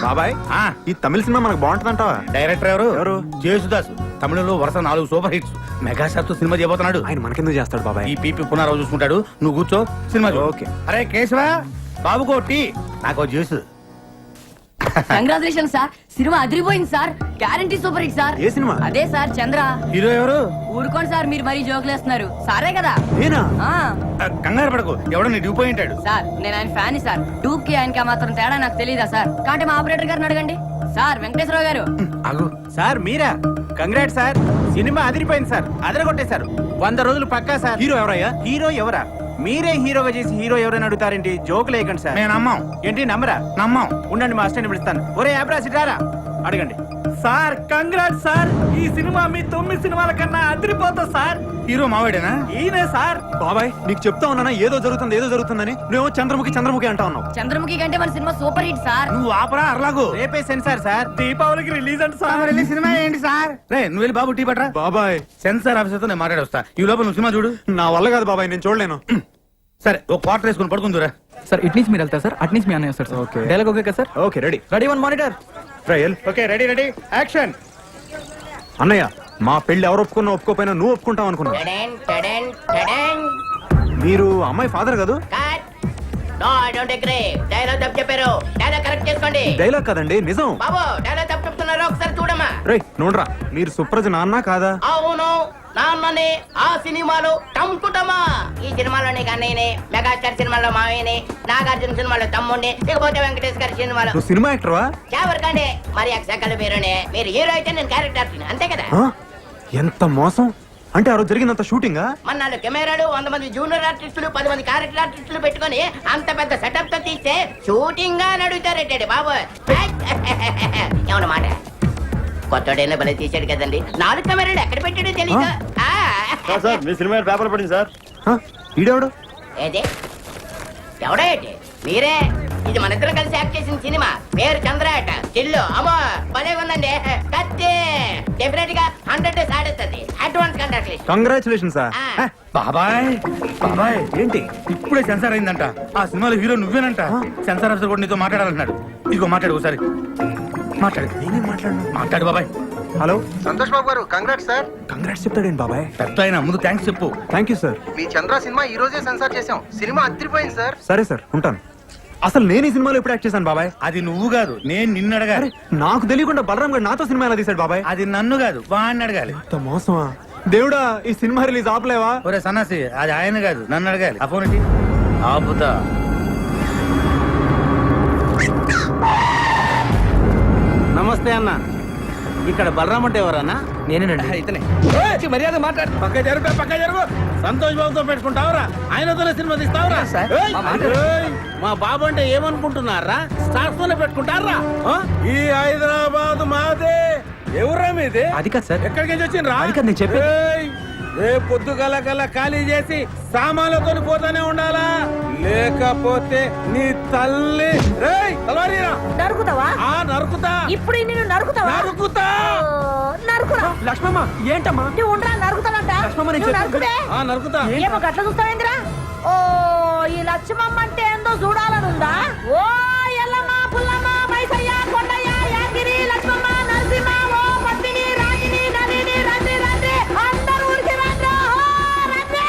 బాబాయ్ ఈ తమిళ సినిమా మనకు బాగుంటుందంటావా? డైరెక్టర్ ఎవరు? ఎవరు? జేసుదాస్. తమిళంలో వరుస 4 సూపర్ హిట్స్. మెగాస్టార్ తో సినిమా చేయబోతున్నాడు. ఆయన మనకెందుకు చేస్తాడు బాబాయ్? ఈ పీపీ పునరావు చూసుకుంటాడు. నువ్వు కూర్చో, సినిమా చూడు. ఓకే. అరే కేశవ, బాబుకో టీ, నాకో జ్యూస్. కంగ్రాచులేషన్ సార్, సినిమా అదిరిపోయింది sir. Guarantee super hit sir. ఏ సినిమా? అదే సార్, చంద్ర. హీరో ఎవరు? ఊరుకోండి సార్, మీరు మరీ జోకులేస్తున్నారు. సారే కదా. నేనా? ఆ కంగారు పడకు, ఎవడో నీ డ్యూ పోయి ఉంటాడు. సార్, నేను ఆయన ఫ్యాన్ సార్. డూప్ కి ఆయనకి మాత్రం తేడా నాకు తెలియదా సార్? కాబట్టి మా ఆపరేటర్ గారిని అడగండి. సార్, వెంకటేశ్వరరావు గారు. అగు సార్ మీరా? కంగ్రాట్ సార్, సినిమా అదిరిపోయింది సార్, అదరగొట్టేశారు. 100 రోజులు పక్కా సార్. హీరో ఎవరయ్యా? హీరో ఎవరా? మీరే హీరోగా చేసి హీరో ఎవరైనా అడుగుతారేంటి? Joke లేకండి sir. మేము నమ్మం. ఏంటి నమ్మరా? నమ్మం. ఉండండి, మా అసిస్టెంట్ పిలుస్తాను. ఒరే అబ్రాసి రారా, అడగండి. సార్ కంగ్రాట్ సార్, ఈ సినిమా మీ 9 సినిమాల కన్నా అదిరిపోతుంది సార్. హీరో మావాడేనా? ఈయనే సార్. బాబాయ్ నీకు చెప్తా ఉన్నానా ఏదో జరుగుతుందని? నువ్వు చంద్రముఖి అంటా ఉన్నావు. చంద్రముఖి కంటే మన సినిమా సూపర్ హిట్ సార్. నువ్వు ఆపరా అర్లాగు. రేపే సెన్సార్ సార్, దీపావళికి రిలీజ్ అంట సార్. వెళ్ళి సినిమా ఏంటి సార్? రే నువ్వు వెళ్ళి బాబు టీ పట్రా. బాబాయ్ సెన్సార్ ఆఫీసర్ తో నేను మాట్లాడి వస్తా. ఈ లోపల నువ్వు సినిమా చూడు. నా వల్ల కాదు బాబాయ్, నేను చూడలేను. సరే ఓ క్వార్టర్ వేసుకుని పడుకుందురా. సార్ ఇట్ నుంచి మీరు వెళ్తారు సార్, అట్ నుంచి మీ అన్నయ్య సార్. ఓకే. డైలాగ్ ఓకే కదా sir? Okay ready. Ready 1 monitor. Trial. Okay ready ready action. అన్నయ్య మా పెళ్లి ఎవరు ఒప్పుకున్నా ఒప్పుకోపోయినా నువ్వు ఒప్పుకుంటావు అనుకున్నా. టడెన్, టడెన్, టడెన్. మీరు అమ్మాయి ఫాదర్ కాదు? Cut. No I don't agree. Dialogue తప్పు చెప్పారు. డైలాగ్ కరెక్ట్ చేసుకోండి. డైలాగ్ కదండి నిజం. బాబు డైలాగ్ తప్పు చెప్తున్నారు, ఒకసారి చూడమ్మా. రే నోడ్రా, మీరు సుప్రజ నాన్న కాదా? అవును, నాన్ననే. ఆ సినిమాలో టంకుటమా. ఈ సినిమాలోని కన్నయ్యని, మెగాస్టార్ సినిమాలో మావయ్యని, నాగార్జున సినిమాలో తమ్ముడిని, ఇకపోతే వెంకటేష్ గారి సినిమాలో నువ్వు సినిమా యాక్టర్వా? ఎవరికండి మరి అక్షకల పేరునే. మీరు హీరో అయితే నేను క్యారెక్టర్ అంతే కదా. ఆ? ఎంత మోసం! అంటే ఆ రోజు జరిగినంత షూటింగా? మన 4 కెమెరాలు, 100 మంది జూనియర్ ఆర్టిస్టులు, 10 మంది క్యారెక్టర్ ఆర్టిస్టులు పెట్టుకొని అంత పెద్ద సెటప్ తో తీస్తే షూటింగ్ గా నడుగుతారేంటి బాబు? ఏమన్న మాట, కొత్తడైనా భలే తీసాడు కదండి. 4 కెమెరాలు ఎక్కడ పెట్టాడో తెలీదు. సార్ మీ సినిమా పేపర్ పడింది సార్. ఈడెవడు? ఏది ఎవడో ఏంటి? మీరే. ఇది మన ఇద్దరం కలిసి యాక్ట్ చేసిన సినిమా. పేరు చంద్రాట. చిల్లు అమ్మో భలే ఉందండి. కత్తి డెఫినెట్ గా 100 డేస్ ఆడేస్తుంది. Advance congratulation. Congratulation sir. బాబాయ్ బాబాయ్ ఏంటి ఇప్పుడే సెన్సార్ అయిందంట. ఆ సినిమాలో హీరో నువ్వేనంట. సెన్సార్ ఆఫీసర్ కూడా నీతో మాట్లాడాలంటున్నాడు. ఇదిగో మాట్లాడు ఒకసారి. మాట్లాడు. నేనేం మాట్లాడను? మాట్లాడు బాబాయ్. హలో సంతోష్ బాబు గారు, కంగ్రాట్స్ సార్. కంగ్రాట్స్ చెప్తాడేంటి బాబాయ్? పెద్ద అయినా ముందు థ్యాంక్స్ చెప్పు. Thank you sir. Me Chandra cinema ఈ రోజే సెన్సార్ చేసాం. సినిమా అదిరిపోయింది సార్. సరే సార్ ఉంటాను. అసలు నేను ఈ సినిమాలో ఎప్పుడు యాక్ట్ చేశాను బాబాయ్? అది నువ్వు కాదు, నేను నిన్ను అడగాలి. నాకు తెలియకుండా బలరాం గారు నాతో సినిమా ఎలా తీశాడు బాబాయ్? అది నన్ను కాదు, వాడిని అడగాలి. అంత మోసమా? దేవుడా, ఈ సినిమా రిలీజ్ ఆపలేవా? ఒరే సన్నాసి, అది ఆయన కాదు, నన్ను అడగాలి. ఆ ఫోన్ ఏంటి? ఆపుతా. నమస్తే అన్న, ఇక్కడ బలరామ్ అంటే ఎవరన్నా? నేనేనండి. ఇతనే. మర్యాద మాట్లాడు. పక్క జరుగు, పక్క జరుగు. సంతోష్ బాబుతో పెట్టుకుంటావురా? ఆయనతోనే సినిమా తీస్తావురా? మా బాబు అంటే ఏమనుకుంటున్నారా? స్టార్స్ తోనే పెట్టుకుంటారా? ఈ హైదరాబాద్ మాదే. ఎవరా మీది? అది కాదు సార్. ఎక్కడికి వచ్చిండ్రా? అది కాదు నేను చెప్పేది. రే పొద్దుగల కల్లా ఖాళీ చేసి సామాన్లతో పోతానే ఉండాలా, లేకపోతే నీ తల్లి తలవారీరా. నరుకుతావా? నరుకుతా. ఇప్పుడు నిన్ను నరుకుతావా? నరుకుతా. నరుకురా. లక్ష్మమ్మ ఏంటమ్మా? నువ్వు ఉండరా, నరుకుతానంట. లక్ష్మమ్మ నేను నువ్వు చెప్పేది. నరుకుదే. నరుకుతా. ఏమో గట్ల చూస్తావేంద్రా? ఓ ఈ లక్ష్మమ్మ అంటే ఏందో చూడాలనుందా? ఓ ఎల్లమ్మ, పుల్లమ్మ, మైసయ్య, కొండయ్య, యాగిరి, లక్ష్మమ్మ, నరసింహ, ఓ పద్మిని, రాగిని, నలిని, రండి రండి, అందరూ ఊరికి రండి. ఓ రండి.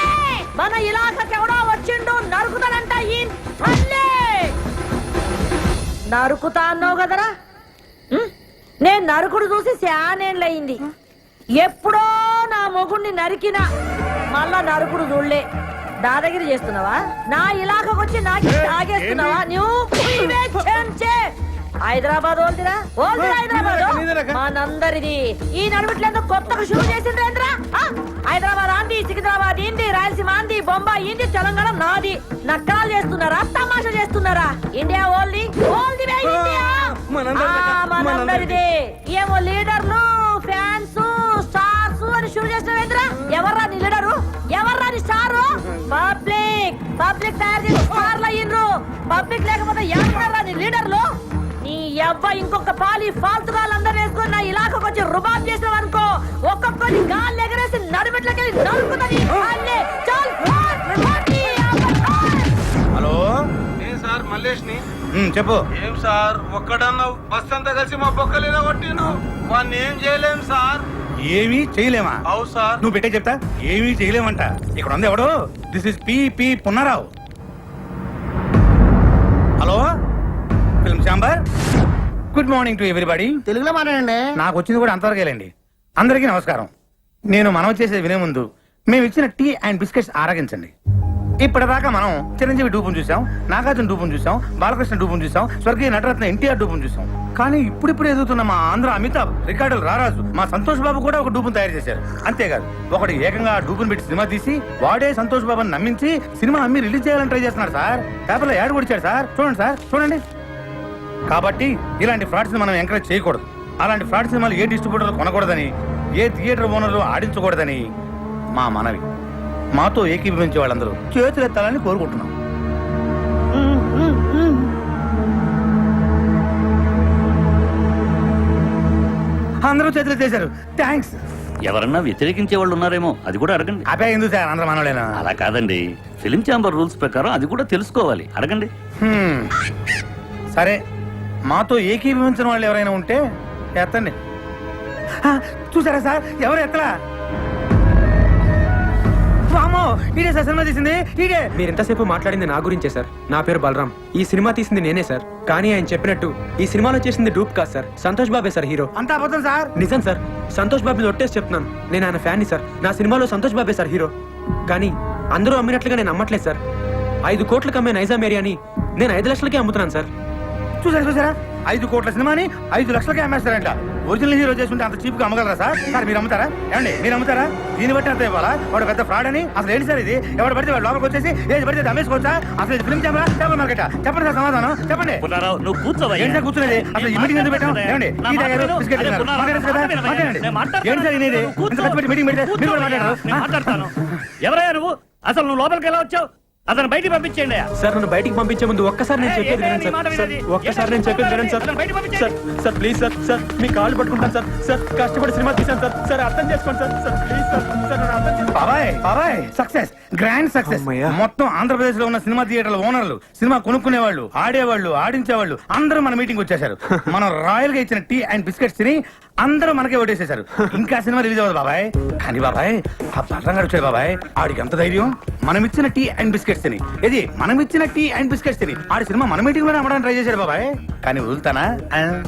మన ఇలాకకి ఎవడో వచ్చిండు, నరుకుతానంట ఈ తల్లి. నరుకుతా అన్నావు కదరా? నేను నరుకుడు చూసి శానేళ్ళయింది. ఎప్పుడో నా మొగుణ్ణి నరికినా మళ్ళా నరుకుడు చూడలే. దాదాగిరి చేస్తున్నావా? నా ఇలాకకొచ్చి నాకు తాగేస్తున్నావా? నువ్వు హైదరాబాద్ ఓల్దిరా, ఓల్దిరా హైదరాబాద్ మనందరిది. ఈ నడుమిట్లేందుకు కొత్తగా షురూ చేసిండ్రేంద్రా? హైదరాబాద్ ఆంది, సికింద్రాబాద్ ఇంది, రాయలసీమ ఆంది, బొంబాయి ఇంది, తెలంగాణ నాది. నక్కలు చేస్తున్నారా, తమాషా చేస్తున్నారా? ఇండియా ఓల్ది, ఓల్దిరా ఇండియా మనందరిది. ఏమో లీడర్లు, ఫ్యాన్స్, స్టార్స్ అని షురూ చేసినవేంద్రా? ఎవర్రా నీ లీడరు? ఎవర్రా నీ స్టారు? పబ్లిక్ తయారు చేసి స్టార్లు అయ్యిండ్రు. పబ్లిక్ లేకపోతే ఎవరా నీ లీడర్లు? నీ అవ్వ ఇంకొక పాలి ఫాల్తుగాళ్ళందరూ వేసుకుని నా ఇలాకకు వచ్చి రుబాబ్ చేసావు అనుకో, ఒక్కొక్కరి గాలి ఎగరేసి నడుమెట్లకెళ్ళి నరుకుతుంది. హలో నేను సార్ మల్లేష్ ని. చెప్పు. ఏం సార్ ఒక్కడన్నావు బస్ అంతా కలిసి మా బొక్కలేదా కొట్టిను వాడిని ఏం చేయలేం సార్. ఏమీ చేయలేమా? అవు సార్. నువ్వు పెట్టే చెప్తా. ఏమీ చేయలేమంట. ఇక్కడ ఉంది ఎవడు? This is P Punnarao. Hello, film chamber. Good morning to everybody. తెలుగులో మాట్లాడండి. నాకు వచ్చింది కూడా అంతవరకేలేండి. అందరికీ నమస్కారం. నేను మనం చేసేది వినే ముందు మేము ఇచ్చిన టీ అండ్ బిస్కెట్స్ ఆరగించండి. ఇప్పటిదాకా మనం చిరంజీవి డూపును చూసాం, నాగార్జున డూపును చూసాం, బాలకృష్ణ డూపును చూసాం, స్వర్గీయ నటరత్న ఎన్టీఆర్ డూపును చూసాం. కానీ ఇప్పుడు ఎదుగుతున్న మా ఆంధ్ర అమితాబ్, రికార్డులు రారాజు, మా సంతోష్ బాబు కూడా ఒక డూపును తయారు చేశారు. అంతేకాదు ఒకటి ఏకంగా ఆ డూపును పెట్టి సినిమా తీసి వాడే సంతోష్ బాబుని నమ్మించి సినిమా అమ్మి రిలీజ్ చేయాలని ట్రై చేస్తున్నారు సార్. పేపర్లో యాడ్ కొడిచాడు సార్. చూడండి సార్, చూడండి. కాబట్టి ఇలాంటి ఫ్రాడ్స్ మనం ఎంకరేజ్ చేయకూడదు. అలాంటి ఫ్రాడ్ సినిమాలు ఏ డిస్ట్రిబ్యూటర్లు కొనకూడదని, ఏ థియేటర్ ఓనర్లు ఆడించకూడదని మా మనవి. మాతో ఏకీభవించే వాళ్ళందరూ చేతులెత్తాలని కోరుకుంటున్నాం. అందరూ చేతులు ఎత్తేశారు. థ్యాంక్స్. ఎవరన్నా వ్యతిరేకించే వాళ్ళు ఉన్నారేమో, అది కూడా అడగండి. అదే ఎందుకు సార్ అందరూ మనోళ్ళేనా? అలా కాదండి, ఫిలిం ఛాంబర్ రూల్స్ ప్రకారం అది కూడా తెలుసుకోవాలి, అడగండి. సరే, మాతో ఏకీభవించిన వాళ్ళు ఎవరైనా ఉంటే ఎత్తండి. చూసారా సార్, ఎవరు ఎత్తలా? వామ్మో, ఈడే సార్ సినిమా తీసింది, ఈడే. మీరు ఎంతసేపు మాట్లాడింది నా గురించే సార్. నా పేరు బలరాం. ఈ సినిమా తీసింది నేనే సార్. కానీ ఆయన చెప్పినట్టు ఈ సినిమాలో చేసింది డూప్ కాదు సార్, సంతోష్ బాబే సార్ హీరో. అంతా అబద్ధం సార్. నిజం సార్, సంతోష్ బాబు ఒట్టేసి చెప్తున్నాను. నేను ఆయన ఫ్యాన్ని సార్. నా సినిమాలో సంతోష్ బాబే సార్ హీరో. కానీ అందరూ అమ్మినట్లుగా నేను అమ్మట్లేదు సార్. 5 కోట్లకు అమ్మే నైజాం ఏరియాని నేను 5 లక్షలకే అమ్ముతున్నాను సార్. చూసారా 5 కోట్ల సినిమాని 5 లక్షలకే అమ్మేస్తారంట. ఒరిజినల్ హీరో చేస్తుంటే అంత చీప్ గా అమ్మగలరా సార్? సార్ మీరు అమ్ముతారా? ఏమండి మీరు అమ్ముతారా? దీన్ని బట్టి అంత ఇవ్వాలా? వాడు పెద్ద ఫ్రాడ్ అని అసలు ఏంటి సార్ ఇది? ఎవరు పడితే వాడు లోపలికి వచ్చేసి ఏది పడితే అమ్మేసుకోవచ్చా? అసలు ఇది ఫిల్మ్ ఛాంబరా, చేపల మార్కెటా? చెప్పండి సార్ సమాధానం చెప్పండి. పుల్లారావు, నువ్వు కూర్చోవయ్యా. ఏంటి సార్ కూర్చునేది? అసలు ఈ మీటింగ్ ఎందుకు పెట్టాం? ఏమండి టీ తాగారు, బిస్కెట్ తిన్నారు. మాట్లాడచ్చు కదా, మాట్లాడండి. ఏంటి సార్ ఇది? ఇంత కష్టపడి మీటింగ్ పెడితే మీరు కూడా మాట్లాడారు. నేను మాట్లాడతాను. ఎవరయ్యా నువ్వు? అసలు నువ్వు లోపలికి ఎలా వచ్చావు? అతను బయటికి పంపించేయండి. సార్ నన్ను బయటికి పంపించే ముందు ఒక్కసారి నేను చెప్పేది వినండి సార్. ఒక్కసారి నేను చెప్పేది వినండి sir. Sir sir please sir. Sir మీ కాళ్ళు పట్టుకుంటాను సార్. సార్ కష్టపడి సినిమా తీశాను సార్. సార్ అర్థం చేసుకోండి sir. Sir please sir. Sir నన్ను అర్థం చేసుకోండి. బాబాయ్ సక్సెస్, గ్రాండ్ సక్సెస్. మొత్తం ఆంధ్రప్రదేశ్ లో ఉన్న సినిమా థియేటర్ల ఓనర్లు, సినిమా కొనుక్కునేవాళ్ళు, ఆడేవాళ్ళు, ఆడించేవాళ్ళు అందరూ మన మీటింగ్ వచ్చేసారు. మనం రాయల్ గా ఇచ్చిన టీ అండ్ బిస్కెట్స్ తిని అందరూ మనకే ఓటేసేశారు. ఇంకా సినిమా రిలీజ్ అవ్వదు బాబాయ్. కానీ బాబాయ్, ఆ పట్టంగా వచ్చాడు బాబాయ్. ఆడికి ఎంత ధైర్యం? మనం ఇచ్చిన టీ అండ్ బిస్కెట్స్ తిని, ఇది మనం ఇచ్చిన టీ అండ్ బిస్కెట్స్ తిని ఆడి సినిమా మన మీటింగ్ లోనే అమ్మడానికి ట్రై చేశాడు బాబాయ్. కానీ వదులుతానా?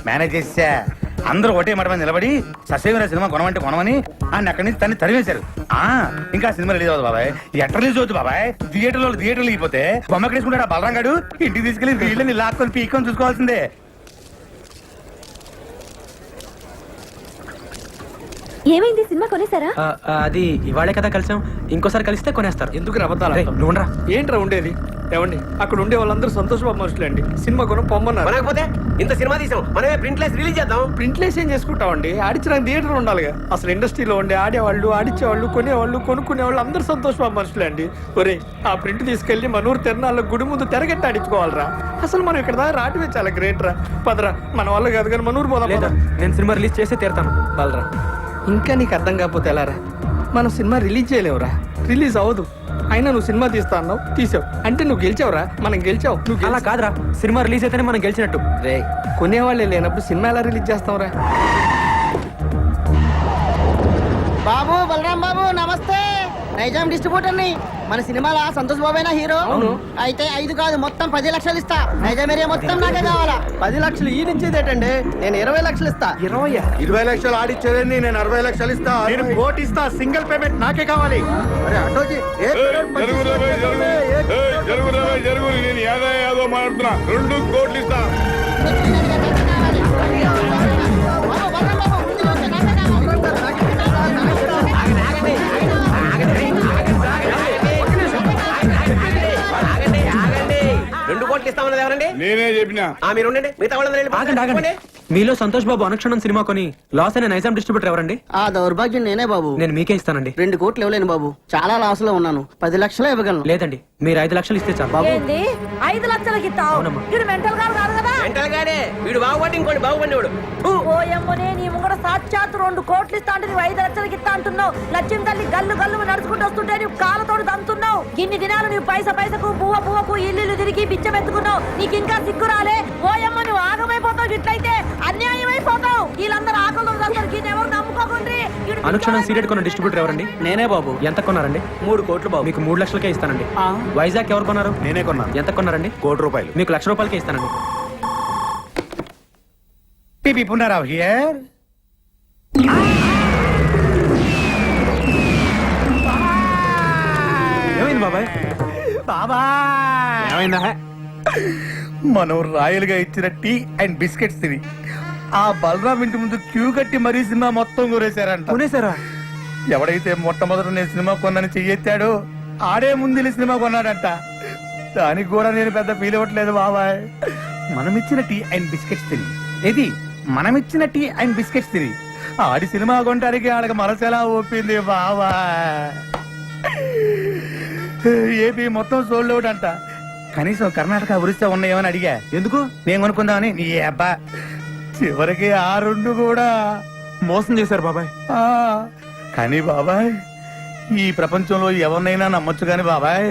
మేనేజ్ చేసా. అందరూ ఒకటే మాట మీద నిలబడి ససేమిరా సినిమా కొనమంటే కొనమని ఆయన అక్కడి నుంచి తన్ని తరివేశారు. ఇంకా సినిమా రిలీజ్ అవ్వదు బాబాయ్. ఎట్లా రిలీజ్ అవుతుంది బాబాయ్? థియేటర్లో అయిపోతే బొమ్మకేసుకుంటాడు ఆ బలరాం గాడు. ఇంటికి తీసుకెళ్లి వీళ్ళని లాక్కొని పీక్కొని చూసుకోవాల్సిందే. ఏమైంది? సినిమా కొనేసారా? అది ఇవాళే కదా కలిసాం. ఇంకోసారి కలిస్తే కొనేస్తారు. ఎందుకు రబద్దాలు? నువ్వురా. ఏంట్రా ఉండేది? ఏమండి అక్కడ ఉండే వాళ్ళందరూ సంతోష్ బాబు మనుషులే అండి. సినిమా కొనం పొమ్మన్నారు. మనకపోతే ఇంత సినిమా తీసాం, మనమే ప్రింట్లెస్ రిలీజ్ చేద్దాం. ప్రింట్లేసి ఏం చేసుకుంటామండి? ఆడించడానికి థియేటర్ ఉండాలిగా. అసలు ఇండస్ట్రీలో ఉండే ఆడేవాళ్ళు, ఆడించేవాళ్ళు, కొనేవాళ్ళు, కొనుక్కునేవాళ్ళు అందరూ సంతోష్ బాబు మనుషులే అండి. ఒరే, ఆ ప్రింట్ తీసుకెళ్లి మన ఊరు తిరణాల్లో గుడి ముందు తెరగట్టి ఆడించుకోవాలరా. అసలు మనం ఇక్కడ దాకా రావటమే చాలా గ్రేట్ రా. పదరా, మన వల్ల కాదు కానీ మన ఊరు పోదాం. లేదా నేను సినిమా రిలీజ్ చేస్తే తీరుతాను. బలరా, ఇంకా నీకు అర్థం కాకపోతే ఎలారా? మనం సినిమా రిలీజ్ చేయలేవురా, రిలీజ్ అవ్వదు. అయినా నువ్వు సినిమా తీస్తా అన్నావు, తీసావు. అంటే నువ్వు గెలిచావురా, మనం గెలిచావు. నువ్వు అలా కాదురా, సినిమా రిలీజ్ అయితేనే మనం గెలిచినట్టు. రే, కొనేవాళ్ళే లేనప్పుడు సినిమా ఎలా రిలీజ్ చేస్తావురా? బాబు, బలరాం బాబు నమస్తే. నైజాం డిస్ట్రిబ్యూటర్ ని. మన సినిమాలో సంతోష్ బాబేనా హీరో? అవును. అయితే 5 కాదు, మొత్తం 10 లక్షలు ఇస్తా. నైజాం ఏరియా మొత్తం నాకే కావాలా. 10 లక్షలు ఈ నుంచేదేటండి? నేను 20 లక్షలు ఇస్తా. 20 లక్షలు ఆడిచ్చేదండి, నేను 60 లక్షలు ఇస్తా. నేను కోటి ఇస్తా. సింగిల్ పేమెంట్ నాకే కావాలి. ఏదో మాట్లాడుతున్నా. 2 కోట్లు ఇస్తా. బాబు, బలరాం బాబు, ముందు వచ్చే నాకే ఇస్తామన్నది ఎవరండి? నేనే చెప్పినా. మీరు ఉండండి, మిగతా వాళ్ళందరూ ఆగండి ఆగండి. మీలో సంతోష్ బాబు అనుక్షణం సినిమా కొని లాస్ అయిన నైజాం డిస్ట్రిబ్యూటర్ ఎవరండి? ఆ దౌర్భాగ్యం నేనే బాబు. నేను మీకే ఇస్తానండి. 2 కోట్లు ఇవ్వలేను బాబు, చాలా లాస్ లో ఉన్నాను. 10 లక్షలు ఇవ్వగలను. లేదండి, మీరు 5 లక్షలు ఇస్తే చాలు. ఏంది 5 లక్షలకి ఇస్తావు? అవునమ్మా. ఇది మెంటల్ గారు కాదు కదా. వెంటగానే వీడు బాగుపడి ఇంకోటి బాగుపడినవాడు ఓయమ్మనే నీ ముంగడ సాక్షాత్ 2 కోట్లు ఇస్తా అంటే నువ్వు 5 లక్షలకి ఇస్తా అంటున్నావు. లక్ష్యం తల్లి గల్లు గల్లు నడుచుకుంటూ వస్తుంటే నువ్వు కాళ్ళతోడు దంతున్నావు. ఇన్ని దినాలు నువ్వు పైసకు పువ్వకు ఇల్లు తిరిగి బిచ్చమెత్తుకున్నావు. నీకు ఇంకా సిగ్గు రాలే? ఓయమ్మ నువ్వు ఆగమైపోతావు. ఇట్లయితే అన్యాయం అయిపోతావు. వీళ్ళందరూ ఆకలి ఎవరు నమ్ముకోకుండ్రి. అనుక్షణం సీరియట్ కొన్న డిస్ట్రిబ్యూటర్ ఎవరండి? నేనే బాబు. ఎంత కొన్నారండి? 3 కోట్లు బాబు. మీకు 3 లక్షలకే ఇస్తానండి. వైజాగ్ ఎవరు కొన్నారు? నేనే కొన్నాను. ఎంత కొన్నారండి? ₹1,00,00,000. మీకు ₹1,00,000 ఇస్తానండి. పిపి పునరావ్ హియర్. ఏమైంది బాబాయ్? బాబా ఏమైందా? మనం రాయలుగా ఇచ్చిన టీ అండ్ బిస్కెట్స్ తిని ఆ బలరాం ఇంటి ముందు క్యూ కట్టి మరీ సినిమా మొత్తం కొనేశారంట. కొనేసారా? ఎవడైతే మొట్టమొదట నేను సినిమా కొన్నాను చెయ్యెత్తాడో ఆడే ముందు సినిమా కొన్నాడంట. దానికి కూడా నేను పెద్ద ఫీల్ అవ్వట్లేదు బాబాయ్. మనమిచ్చిన టీ అండ్ బిస్కెట్స్ తిని ఇది మనమిచ్చిన టీ అండ్ బిస్కెట్స్ తిని ఆడి సినిమా కొనడానికి ఆడకి మనసు ఎలా ఒప్పింది బాబా. ఏపీ మొత్తం సోల్డ్ అవుట్ అంట. కనీసం కర్ణాటక ఒరిస్సా ఉన్నాయేమని అడిగా. ఎందుకు? నేను కొనుక్కుందామని. నీ అబ్బా చివరికి ఆ 2 కూడా మోసం చేశారు బాబాయ్. ఆ, కానీ బాబాయ్ ఈ ప్రపంచంలో ఎవరినైనా నమ్మొచ్చు కానీ బాబాయ్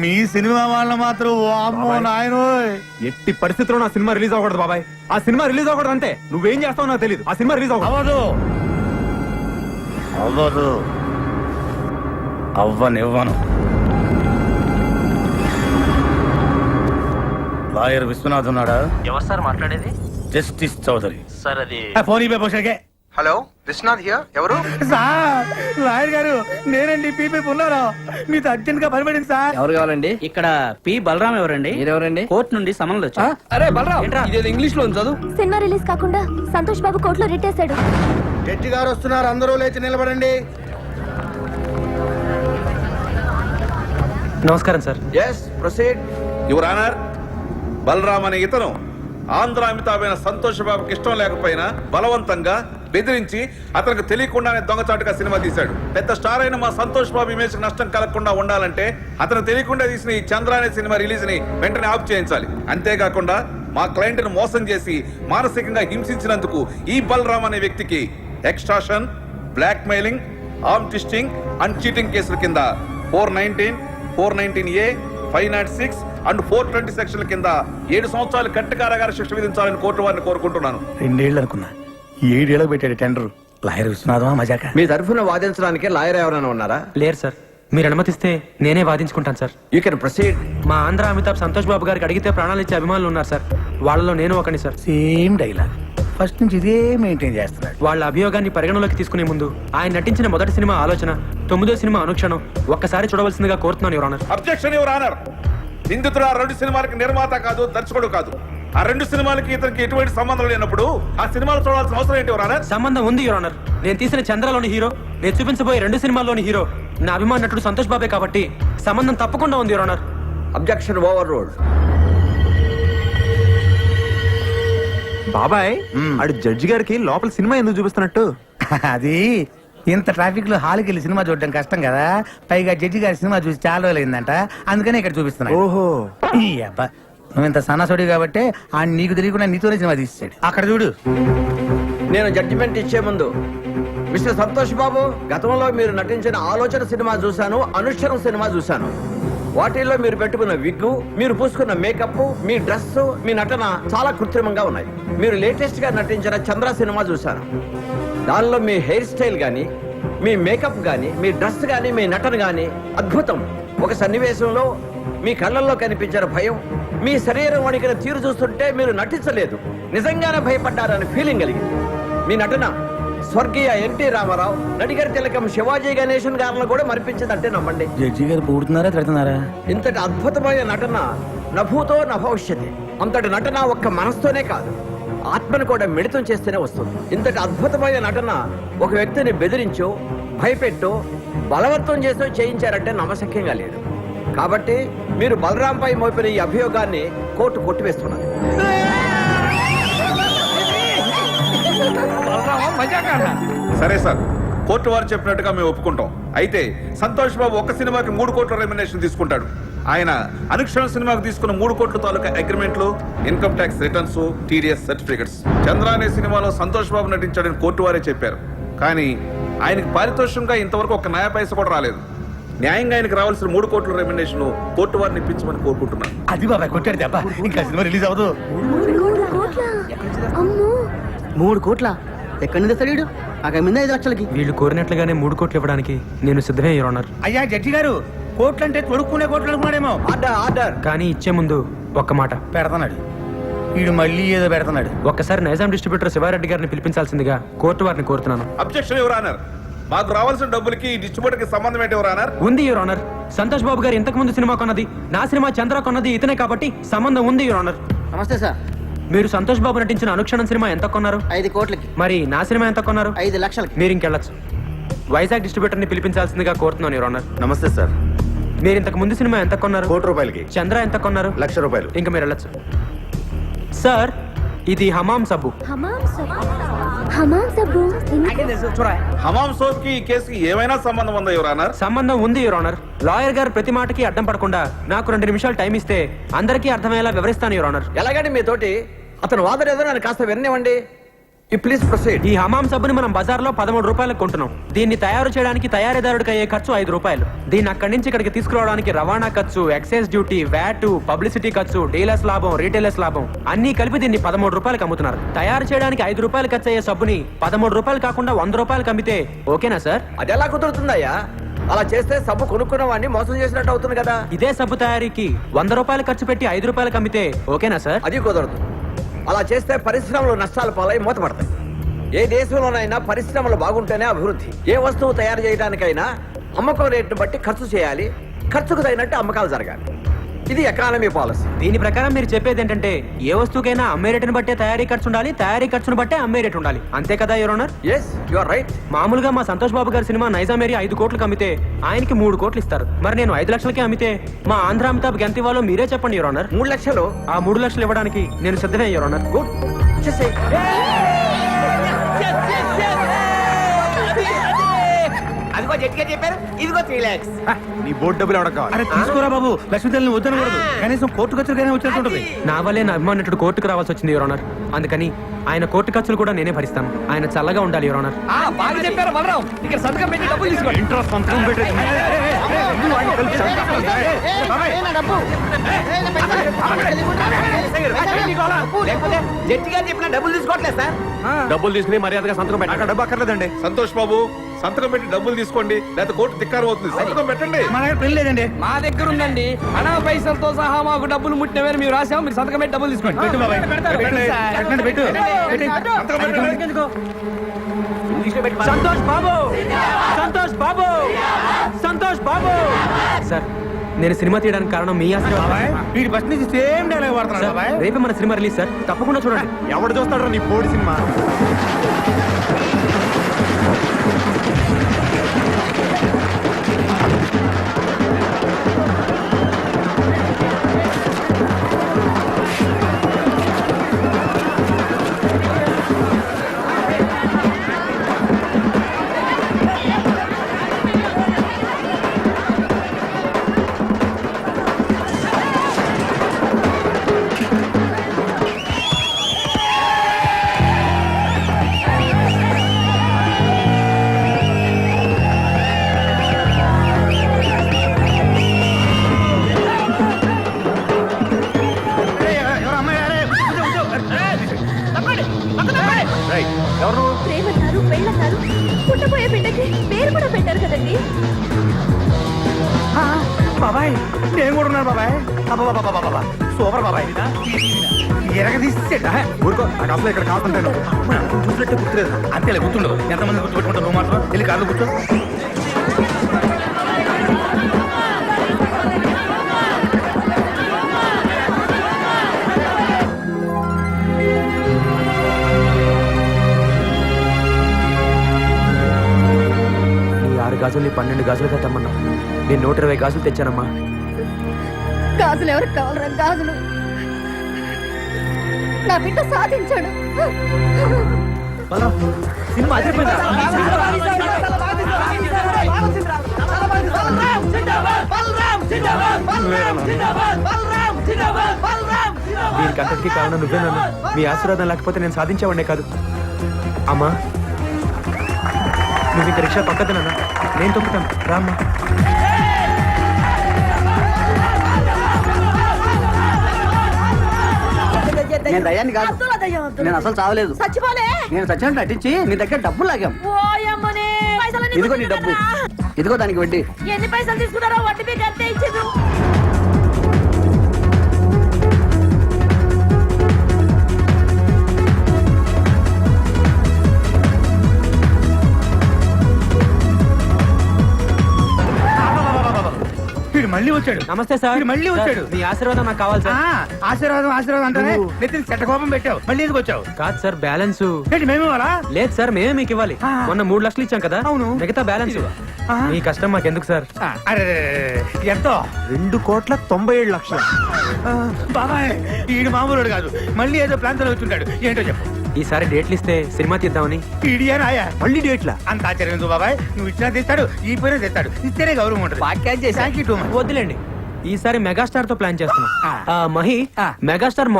మీ సినిమా వాళ్ళ మాత్రం వామ్మో నాయనోయ్. ఎట్టి పరిస్థితుల్లో నా సినిమా రిలీజ్ అవ్వకూడదు బాబాయ్. ఆ సినిమా రిలీజ్ అవ్వకూడదు అంటే నువ్వేం చేస్తావో నాకు తెలియదు. ఆ సినిమా రిలీజ్ అవ్వదు అవ్వదు అవ్వనివ్వను. లాయర్ విశ్వనాథ్ ఉన్నాడా? ఎవరు సార్ మాట్లాడేది? జస్టిస్ చౌదరి. సార్ అది ఫోన్ ఇవ్వ పోషకే. Hello Vishwanath here. ఎవరు? సార్ లాయర్ గారు నేనండి పీపీ ఉన్నారా? మీతో అర్జెంట్ గా పనిపడింది సార్. ఎవరు కావాలండి? ఇక్కడ పి బలరాం ఎవరండి? మీరెవరండి? కోర్టు నుండి సమన్లు వచ్చా. అరే బలరాం, ఇదేదో ఇంగ్లీష్ లో చదువు. సినిమా రిలీజ్ కాకుండా సంతోష్ బాబు కోర్టులో రిట్టేశాడు. జడ్జి గారు వస్తున్నారు, అందరూ లేచి నిలబడండి. నమస్కారం sir. Yes proceed your honour. Balram అనే ఇతను ఆంధ్ర అమితాబైన సంతోష్ బాబుకి ఇష్టం లేకపోయినా బలవంతంగా బెదిరించి అతనికి తెలియకుండానే దొంగచాటుగా సినిమా తీశాడు. పెద్ద స్టార్ అయిన మా సంతోష్ బాబు ఇమేజ్ నష్టం కలగకుండా ఉండాలంటే అతను తెలియకుండా తీసిన ఈ చంద్ర అనే సినిమా రిలీజ్ ని వెంటనే ఆఫ్ చేయించాలి. అంతేకాకుండా మా క్లయింట్ ను మోసం చేసి మానసికంగా హింసించినందుకు ఈ బలరామ్ అనే వ్యక్తికి extortion, black mailing, arm twisting and cheating కేసుల కింద 419, 419A, 506 అండ్ 420 సెక్షన్ల కింద 7 సంవత్సరాలు కట్టు కారాగార శిక్ష విధించాలని కోర్టు వారిని కోరుకుంటున్నాను. 2 ఏళ్ళు అనుకున్నా, 7 ఏళ్ళకి పెట్టాడు టెండర్. లాయర్ విశ్వనాథమా మజాక? మీ తరఫున వాదించడానికి లాయర్ ఎవరైనా ఉన్నారా? లేరు సార్. మీరు అనుమతిస్తే నేనే వాదించుకుంటాను సార్. You can proceed. మా ఆంధ్ర అమితాబ్ సంతోష్ బాబు గారికి అడిగితే ప్రాణాలు ఇచ్చే అభిమానులు ఉన్నారు సార్. వాళ్ళలో నేను ఒకని సార్. సేమ్ డైలాగ్ ఫస్ట్ నుంచి ఇదే మెయింటైన్ చేస్తున్నాడు. వాళ్ళ అభియోగాన్ని పరిగణలోకి తీసుకునే ముందు ఆయన నటించిన మొదటి సినిమా ఆలోచన, 9వ సినిమా అనుక్షణం ఒక్కసారి చూడవలసిందిగా కోరుతున్నాను your honour. Objection your honour. నిందితుడు ఆ 2 సినిమాలకి నిర్మాత కాదు, దర్శకుడు కాదు. ఆ 2 సినిమాలకి ఇతనికి ఎటువంటి సంబంధం లేనప్పుడు ఆ సినిమాలు చూడాల్సిన అవసరం ఏంటి యువర్ ఆనర్? సంబంధం ఉంది యువర్ ఆనర్. నేను తీసిన చంద్రలోని హీరో, నేను చూపించబోయే 2 సినిమాల్లోని హీరో నా అభిమాన నటుడు సంతోష్ బాబే కాబట్టి సంబంధం తప్పకుండా ఉంది your honour. Objection over ruled. బాబాయ్ ఆడు జడ్జి గారికి లోపల సినిమా ఎందుకు చూపిస్తున్నట్టు? అది ఇంత ట్రాఫిక్ లో హాల్కి వెళ్ళి సినిమా చూడడం కష్టం కదా, పైగా జడ్జి గారి సినిమా చూసి చాలా రోజులైందంట, అందుకనే ఇక్కడ చూపిస్తున్నా. ఓహో ఈ అబ్బా నువ్వు ఇంత సన్నాసుడి కాబట్టి ఆ నీకు తెలియకుండా నీతోనే సినిమా తీసాడు. అక్కడ చూడు. నేను జడ్జిమెంట్ ఇచ్చే ముందు మిస్టర్ సంతోష్ బాబు, గతంలో మీరు నటించిన ఆలోచన సినిమా చూశాను, అనుష్ఠరం సినిమా చూశాను. వాటిల్లో మీరు పెట్టుకున్న విగ్గు, మీరు పూసుకున్న మేకప్, మీ డ్రెస్, మీ నటన చాలా కృత్రిమంగా ఉన్నాయి. మీరు లేటెస్ట్ గా నటించిన చంద్ర సినిమా చూశాను. దానిలో మీ హెయిర్ స్టైల్ గానీ, మీ మేకప్ గానీ, మీ డ్రెస్ గానీ, మీ నటన గానీ అద్భుతం. ఒక సన్నివేశంలో మీ కళ్ళల్లో కనిపించిన భయం, మీ శరీరం వణికిన తీరు చూస్తుంటే మీరు నటించలేదు, నిజంగానే భయపడ్డారని ఫీలింగ్ కలిగింది. మీ నటన స్వర్గీయ ఎన్టీ రామారావు, నడిగర్ తిలకం శివాజీ గణేశన్ గారిని కూడా మరిపించిందంటే నమ్మండి. జడ్జి గారు పూడుతున్నారా తిడుతున్నారా? ఇంతటి అద్భుతమైన నటన నభూతో నభవిష్యతి. అంతటి నటన ఒక్క మనసుతోనే కాదు, ఆత్మను కూడా మిళితం చేస్తేనే వస్తుంది. ఇంతటి అద్భుతమైన నటన ఒక వ్యక్తిని బెదిరించో, భయపెట్టో, బలవంతం చేసో చేయించారంటే నమ్మశక్యంగా లేదు. కాబట్టి మీరు బలరాంపై మోపిన ఈ అభియోగాన్ని కోర్టు కొట్టివేస్తున్నది. సరే సార్, కోర్టు వారు చెప్పినట్టుగా మేము ఒప్పుకుంటాం. అయితే సంతోష్ బాబు ఒక్క సినిమాకి 3 కోట్ల రెమ్యునరేషన్ తీసుకుంటాడు. ఆయన అనుక్షణ సినిమాకు తీసుకున్న 3 కోట్ల తాలూకా అగ్రిమెంట్లు, income tax returns, TDS certificates. Chandra అనే సినిమాలో సంతోష్ బాబు నటించాడని కోర్టు వారే చెప్పారు. కానీ ఆయనకి పారితోషికంగా ఇంతవరకు ఒక నయా పైస కూడా రాలేదు. న్యాయంగా ఆయనకు రావాల్సిన 3 కోట్ల రెమ్యునరేషన్ కోర్టు వారిని ఇప్పించమని కోరుకుంటున్నాను. అది బాబాయ్ కొట్టాడు దెబ్బ. ఇంకా సినిమా రిలీజ్ అవ్వదు. 3 కోట్ల ఎక్కడి నుంచి తెస్తాడు? అక్కడ మీద 5 లక్షలకి. వీళ్ళు కోరినట్లుగానే 3 కోట్లు ఇవ్వడానికి నేను సిద్ధమే యువర్ ఆనర్. అయ్యా జడ్జి గారు, కోట్లు అంటే తొడుక్కునే కోట్లు అనుకున్నాడేమో. ఆర్డర్. కానీ ఇచ్చే ముందు ఒక్క మాట పెడతాడు వీడు, మళ్ళీ ఏదో పెడతాడు. ఒక్కసారి నైజాం డిస్ట్రిబ్యూటర్ శివారెడ్డి గారిని పిలిపించాల్సిందిగా కోర్టు వారిని కోరుతున్నాను. Objection your honour. మాకు రావాల్సిన డబ్బులకి ఈ డిస్ట్రిబ్యూటర్ కి సంబంధం ఏంటి యువర్ ఆనర్? ఉంది యువర్ ఆనర్. సంతోష్ బాబు గారు ఇంతకు ముందు సినిమా కొన్నది, నా సినిమా చంద్ర కొన్నది ఇతనే కాబట్టి సంబంధం ఉంది యువర్ ఆనర్. నమస్తే సార్. మీరు సంతోష్ బాబు నటించిన అనుక్షణం సినిమా ఎంత కొన్నారు? 5 కోట్లకి. మరి నా సినిమా ఎంత కొన్నారు? 5 లక్షలకి. మీరు ఇంకెళ్ళచ్చు. వైజాగ్ డిస్ట్రిబ్యూటర్ ని పిలిపించాల్సిందిగా కోరుతున్నాను యువర్ ఆనర్. నమస్తే సార్. మీరు ఇంతకు ముందు సినిమా ఎంత కొన్నారు? 1 కోటి రూపాయలకి. చంద్ర ఎంత కొన్నారు? 1,00,000 రూపాయలు. ఇంకా మీరు వెళ్ళచ్చు. సార్, ఇది హమాం సబ్బు. హమాం సబ్బు. హమాం సోప్ కి ఈ కేసుకి ఏమైనా సంబంధం ఉందా యువర్ ఆనర్? సంబంధం ఉంది యువర్ ఆనర్. లాయర్ గారు ప్రతి మాటకి అడ్డం పడకుండా నాకు 2 నిమిషాలు టైం ఇస్తే అందరికీ అర్థమయ్యేలా వివరిస్తాను యువర్ ఆనర్. ఎలాగండి మీతోటి అతను వాదన ఏదో నన్ను కాస్త విననివ్వండి. Please proceed. ఈ హమాం సబ్బుని మనం బజార్లో 13 రూపాయలకు కొంటున్నాం. దీన్ని తయారు చేయడానికి తయారీదారుడికి అయ్యే ఖర్చు 5 రూపాయలు. దీన్ని అక్కడి నుంచి ఇక్కడికి తీసుకురావడానికి రవాణా ఖర్చు, ఎక్సైజ్ డ్యూటీ, వ్యాట్, పబ్లిసిటీ ఖర్చు, డీలర్స్ లాభం, రీటైలర్స్ లాభం అన్ని కలిపి దీన్ని 13 రూపాయలకు అమ్ముతున్నారు. తయారు చేయడానికి 5 రూపాయలు ఖర్చు అయ్యే సబ్బుని 13 రూపాయలు కాకుండా 100 రూపాయలకు అమ్మితే ఓకేనా సార్? అది ఎలా కుదురుతుందయ్యా? అలా చేస్తే సబ్బు కొనుక్కున్న వాడిని మోసం చేసినట్టు అవుతుంది కదా. ఇదే సబ్బు తయారీకి 100 రూపాయలు ఖర్చు పెట్టి 5 రూపాయలకు అమ్మితే ఓకేనా సార్? అది కుదరదు. అలా చేస్తే పరిశ్రమలు నష్టాలు పాలై మూతపడతాయి. ఏ దేశంలోనైనా పరిశ్రమలు బాగుంటేనే అభివృద్ధి. ఏ వస్తువు తయారు చేయడానికైనా అమ్మకం రేటును బట్టి ఖర్చు చేయాలి. ఖర్చుకు తగినట్టు అమ్మకాలు జరగాలి. ఇది ఎకానమీ పాలసీ. దీని ప్రకారం మీరు చెప్పేది ఏంటంటే ఏ వస్తువుకైనా అమ్మే రేటును బట్టే తయారీ ఖర్చు ఉండాలి, తయారీ ఖర్చును బట్టే అమ్మే రేటు ఉండాలి. అంతే కదా your honour? Yes, you are right. మామూలుగా మా సంతోష్ బాబు గారి సినిమా నైజాం ఏరియా 5 కోట్లకు అమ్మితే ఆయనకి 3 కోట్లు ఇస్తారు. మరి నేను 5 లక్షలకే అమ్మితే మా ఆంధ్ర అమితాబ్కి ఎంత ఇవ్వాలో మీరే చెప్పండి యువర్ ఆనర్. 3 లక్షలు. ఆ 3 లక్షలు ఇవ్వడానికి నేను సిద్ధమే యువర్ ఆనర్. గుడ్. చేసేయ్. అదిగో జట్గా చెప్పారు, ఇదిగో 3 lakhs. నీ బోర్డు డబ్బులు ఎవడ కావాలి? అరే తీసుకోరా బాబు, లక్ష్మీదేవిని వద్దనకూడదు. కనీసం కోర్టు ఖర్చులకైనా వచ్చేస్తుంటది. నా వల్లే నా అభిమానుడు కోర్టుకు రావాల్సి వచ్చింది యువర్ ఆనర్. అందుకని ఆయన కోర్టు ఖర్చులు కూడా నేనే భరిస్తాను. ఆయన చల్లగా ఉండాలి యువర్ ఆనర్. బాగా చెప్పారు బలరాం. ఇక్కడ సంతకం పెట్టి డబ్బులు తీసుకోండి. జడ్జి గారు చెప్పిన డబ్బులు తీసుకోవట్లేదు సార్. డబ్బులు తీసుకుని మర్యాదగా సంతకం పెట్టాక డబ్బు అక్కర్లేదండి. సంతోష్ బాబు, సంతకం పెట్టి డబ్బులు తీసుకోండి, లేకపోతే కోర్టు ధిక్కారం అవుతుంది. సంతకం పెట్టండి. మన దగ్గర పెళ్లి లేదండి. మా దగ్గర ఉందండి. అనా పైసలతో సహా మాకు డబ్బులు ముట్టినవేరు మేము రాసాము. మీరు సంతకం పెట్టి డబ్బులు తీసుకోండి. పెట్టు బాబాయ్, పెట్టండి, పెట్టండి, పెట్టు. సంతకం పెట్టండి. సంతోష్ బాబు, సంతోష్ బాబు, సంతోష్ బాబు. సార్, నేను సినిమా తీయడానికి కారణం మీ ఆశీర్వాదం. వీడి బస్ నుంచి సేమ్ డైలాగ్ వాడుతున్నాడు సార్, బాబాయ్. రేపే మన సినిమా రిలీజ్ సార్, తప్పకుండా చూడండి. ఎవడు చూస్తాడు నీ బోర్డు సినిమా? ప్రేమన్నారు, పెళ్ళన్నారు, పుట్టబోయే బిడ్డకి పేరు కూడా పెట్టారు కదండి. బాబాయ్ నేను కూడా ఉన్నాను బాబాయ్. అబ్బా సూపర్ బాబాయ్. ఎరగ తీసేట ఊరుకో, నాకు అసలు ఇక్కడ కాకుంటాను. చూసినట్టే గుర్తులేదు. అంతేలే, గుర్తుండదు. ఎంతమంది గుర్తుపెట్టుకుంటారు? నువ్వు మాత్రం వెళ్ళి కార్లో కూర్చో. ఈ 6 గాజుల్ని 12 గాజులుగా తెమ్మన్నా. నేను 120 గాజులు తెచ్చానమ్మా. గాజులు ఎవరికి కావాలరా? గాజులు నా బిడ్డ సాధించాడు. సినిమా అదిరిపోయిందా? బలరాం దీనికి అంతటికీ కారణం నువ్వేనన్నా. మీ ఆశీర్వాదం లేకపోతే నేను సాధించేవాడినే కాదు. అమ్మా నువ్వు ఇంక రిక్షా పక్కదనన్నా, నేను తొక్కుతాను రామ్మా. నేను దయ్యాన్ని కాదు. అద్దుల దయ్యం, అద్దుల నేను అసలు చావలేదు. చచ్చిపోలే. నేను చచ్చినట్టు నటించి నీ దగ్గర డబ్బులు లాగాం. ఓయమ్మనే, పైసలన్నీ ఇదిగో నీ డబ్బు, ఇదిగో దానికి వడ్డీ. ఎన్ని పైసలు తీసుకున్నారో వడ్డీ మీకు అంతే ఇచ్చిండు. వీడు మళ్ళీ వచ్చాడు. నమస్తే సార్. వీడు మళ్ళీ వచ్చాడు. మీ ఆశీర్వాదం నాకు కావాలి సార్. ఆశీర్వాదం ఆశీర్వాదం అంటానే నెత్తిన చెట్ట కోపం పెట్టావు. మళ్ళీ ఎందుకు వచ్చావు? కాదు సార్, బ్యాలెన్స్ ఏంటి మేము ఇవ్వాలా? లేదు సార్, మేమే మీకు ఇవ్వాలి. మొన్న 3 లక్షలు ఇచ్చాం కదా, అవును. మిగతా బ్యాలెన్స్ మీ కష్టం మాకెందుకు సార్. అరే ఎంతో? 2,97,00,000. బాబాయ్ ఈడు మామూలుడు కాదు. మళ్ళీ ఏదో ప్లాన్ తో వచ్చుంటాడు. ఏంటో చెప్పు. ఈసారి డేట్లు ఇస్తే సినిమా తీద్దామని. ఈడియా నాయా? మళ్ళీ డేట్లా? అంత ఆశ్చర్యం ఎందుకు బాబాయ్? నువ్వు ఇచ్చినా తెస్తాడు, ఈ పోయినా తెస్తాడు. ఇస్తేనే గౌరవం ఉంటుంది. Thank you too much. వద్దులేండి, ఈసారి మెగాస్టార్ తో ప్లాన్ చేస్తున్నాం. మహి మెగాస్టార్